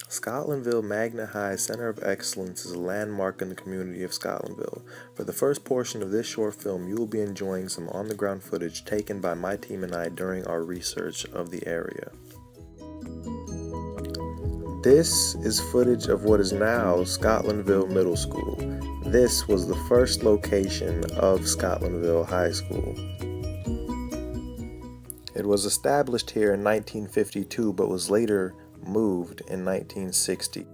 Scotlandville Magna High Center of Excellence is a landmark in the community of Scotlandville. For the first portion of this short film, you will be enjoying some on-the-ground footage taken by my team and I during our research of the area. This is footage of what is now Scotlandville Middle School. This was the first location of Scotlandville High School. It was established here in 1952 but was later moved in 1960.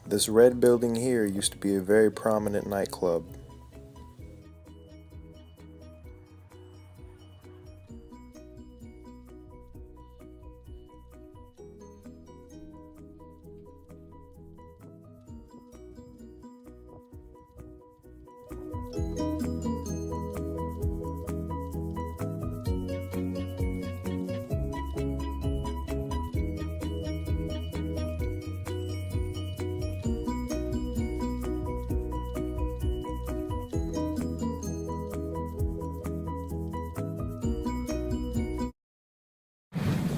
This red building here used to be a very prominent nightclub.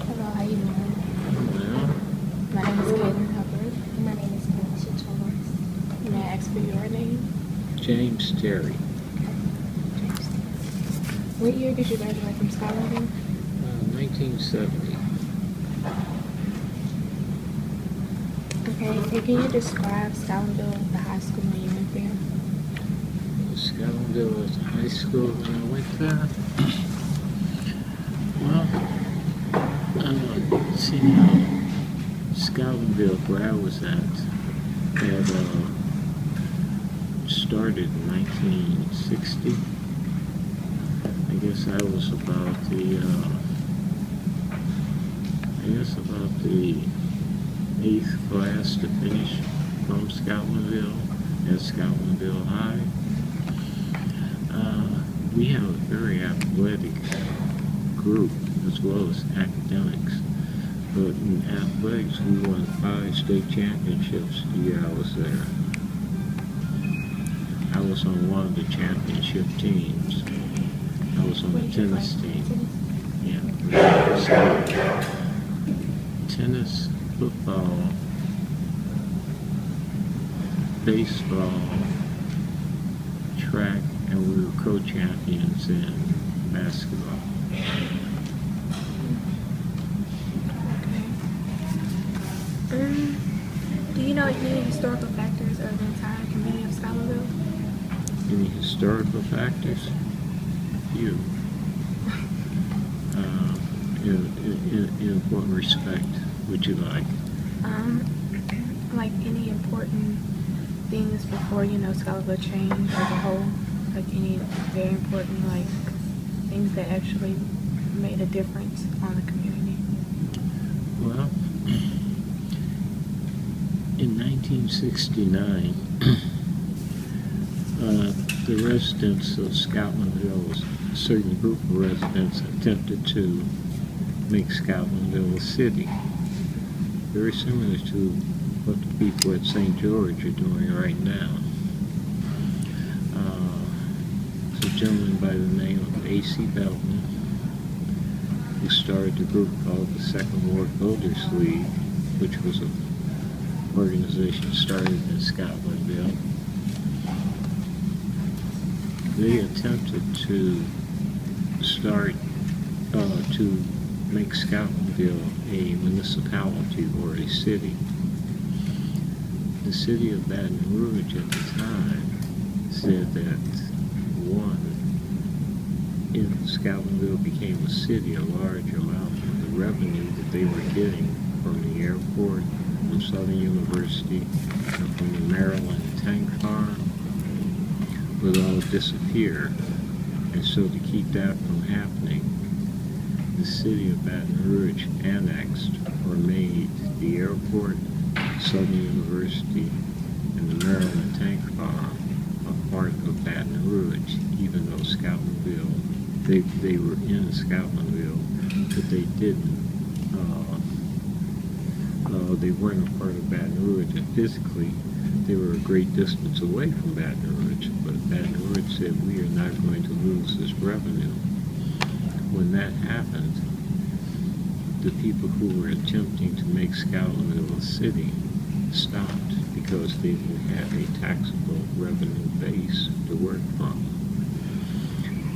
Hello, how you doing? My name is Caitlin Hubbard. My name is Felicia Torres. May I ask for your name? James Terry, James. What year did you graduate from Scotlandville? 1970. Okay, and can you describe Scotlandville, the high school when you went there? Scotlandville was high school when I went there. Well, see now, Scotlandville, where I was at, had started in 1960. I guess I was about the 8th class to finish from Scotlandville at Scotlandville High. We have a very athletic group as well as academics. But in athletics, we won 5 state championships the year I was there. I was on one of the championship teams. I was on the tennis team. Yeah. Tennis, football, baseball, track, and we were co-champions in basketball. Do you know any historical factors of the entire community of Scotlandville? Any historical factors? Few. In what respect would you like? Like any important things before, Scotlandville changed as a whole? Like any very important, like, things that actually made a difference on the community? Well, in 1969, the residents of Scotlandville, a certain group of residents, attempted to make Scotlandville a city, very similar to what the people at St. George are doing right now. It's a gentleman by the name of A.C. Belton, who started a group called the Second Ward Builders League, which was an organization started in Scotlandville. They attempted to start to make Scotlandville a municipality or a city. The city of Baton Rouge at the time said that if Scotlandville became a city, a large amount of the revenue that they were getting from the airport from Southern University and from the Maryland tank farm would all disappear. And so to keep that from happening, the city of Baton Rouge annexed or made the airport, Southern University, and the Maryland tank farm a part of Baton Rouge, even though Scotlandville, they were in Scotlandville, but they didn't. They weren't a part of Baton Rouge, and physically they were a great distance away from Baton Rouge, but Baton Rouge said, we are not going to lose this revenue. When that happened, the people who were attempting to make Scotlandville a city stopped because they didn't have a taxable revenue base to work from.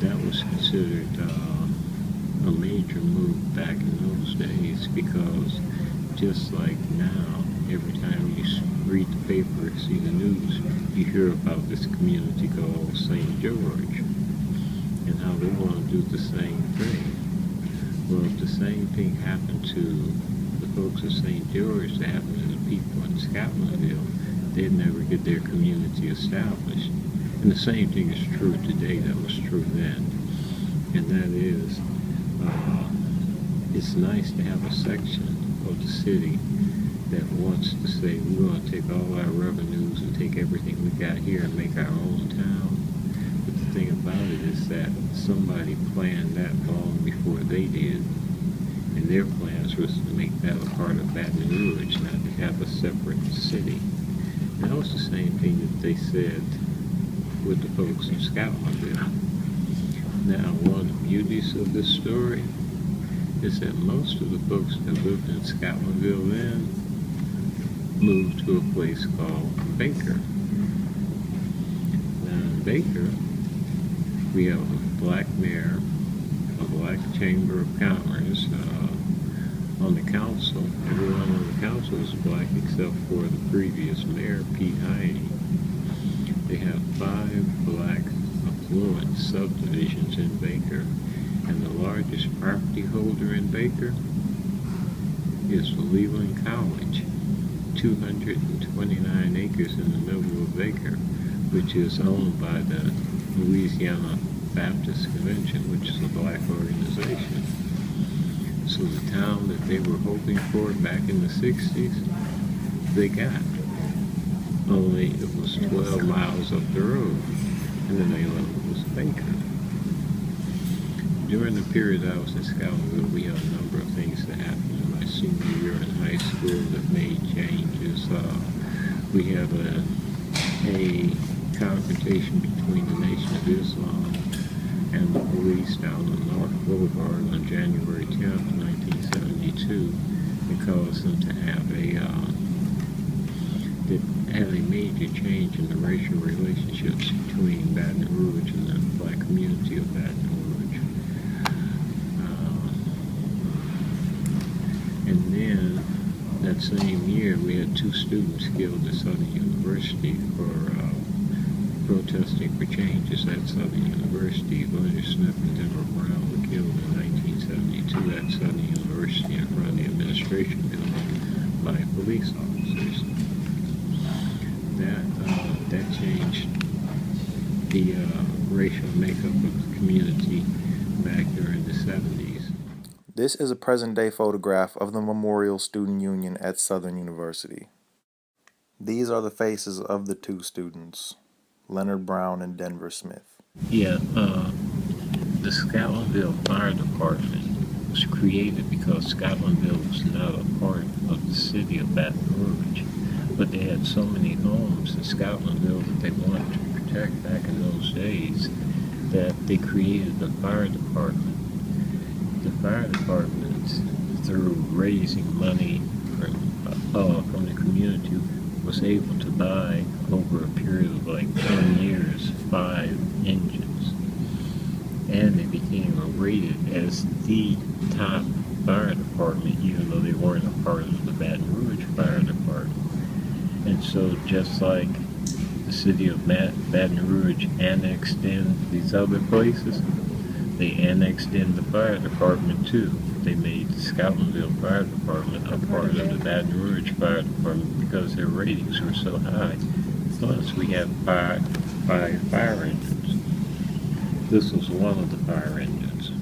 That was considered a major move back in those days, because just like now, every time you read the paper, see the news, you hear about this community called St. George and how they want to do the same thing. Well, if the same thing happened to the folks at St. George that happened to the people in Scotlandville, they'd never get their community established. And the same thing is true today that was true then. And that is, it's nice to have a section of the city that wants to say, we're going to take all our revenues and take everything we got here and make our own town. But the thing about it is that somebody planned that long before they did. And their plans was to make that a part of Baton Rouge, not to have a separate city. And that was the same thing that they said with the folks in Scotlandville. Now, one of the beauties of this story is that most of the folks that lived in Scotlandville then moved to a place called Baker. Now in Baker, we have a black mayor, a black chamber of commerce. On the council, everyone on the council is black except for the previous mayor, Pete Heine. They have 5 black affluent subdivisions in Baker, and the largest property holder in Baker is Leland College, 229 acres in the middle of Baker, which is owned by the Louisiana Baptist Convention, which is a black organization. So the town that they were hoping for back in the 60s, they got. Only it was 12 miles up the road, and the name of it was Baker. During the period I was in Scotlandville, we had a number of things that happened in my senior year in high school that made changes. We had a confrontation between the Nation of Islam and the police down on North Boulevard on January 10th, 1972. It caused them to have a major change in the racial relationships between Baton Rouge and the black community of Baton Rouge. And then that same year, we had 2 students killed at Southern University for protesting for changes at Southern University. Leonard Smith and Denver Brown were killed in 1972 at Southern University in front of the administration building by police officers. That changed the racial makeup of the community back during the 70s. This is a present-day photograph of the Memorial Student Union at Southern University. These are the faces of the 2 students, Leonard Brown and Denver Smith. Yeah, the Scotlandville Fire Department was created because Scotlandville was not a part of the city of Baton Rouge, but they had so many homes in Scotlandville that they wanted to protect back in those days that they created the fire department. The fire department, through raising money from the community, was able to buy, over a period of like 10 years, 5 engines. And they became rated as the top fire department, even though they weren't a part of the Baton Rouge Fire Department. And so just like the city of Baton Rouge annexed in these other places, they annexed in the fire department too. they made the Scotlandville Fire Department a part of the Baton Rouge Fire Department because their ratings were so high. Plus, we have five fire engines. This was one of the fire engines.